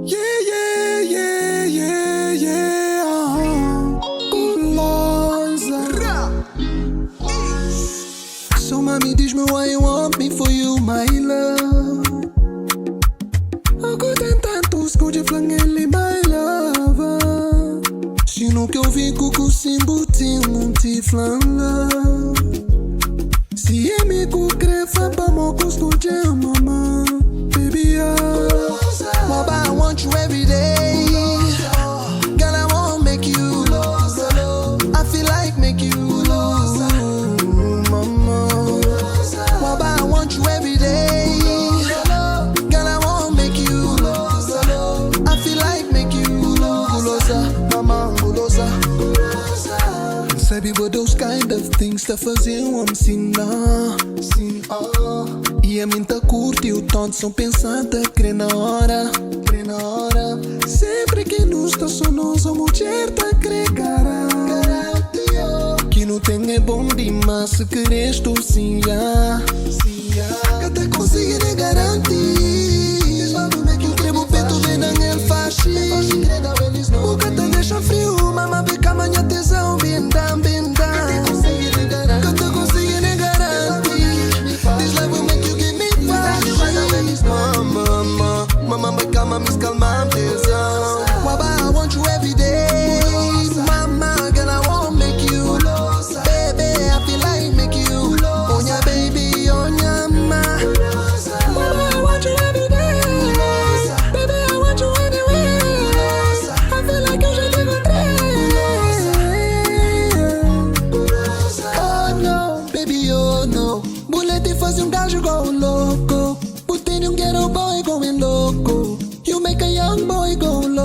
Yeah, yeah, yeah, yeah, yeah. Gulosa. So mami, diz-me why you want me for you, my love. Algo tem tanto esconde flangele, my love. Se no que eu vi cuco simbutinho, não te flanga. Se é me cucrefa, vamos cuscujar, mama. Baby, Mama, I want you every day. Girl, I won't make you. I feel like make you. Mama, Mama, I want you every day. Girl, I won't make you. I feel like make you. Gulosa, mama, gulosa. Sabe what those kind of things tá faziam me ensinar. E a mim tá curto e o tonto são pensando crê na hora. Sempre que nos tá só nós a mulher tá crê cara. Que não tem é bom demais se queres tu sim já. Que até conseguir garantir. Sabe que o crebo peito vem na el faxi. O que te deixa frio, mama vê que amanhã tesão bem dam. Mama, my calma, me calma, tesão. Mama, I want you every day. Mama, girl, I won't make you. Baby, I feel like make you. On ya baby, on ya ma. Mama, I want you every day. Baby, I want you anywhere. I feel like eu já te encontrei. Oh no, baby, oh no. Bulete faz gajo igual louco. Putting you get a boy going loco. You make a young boy go loco.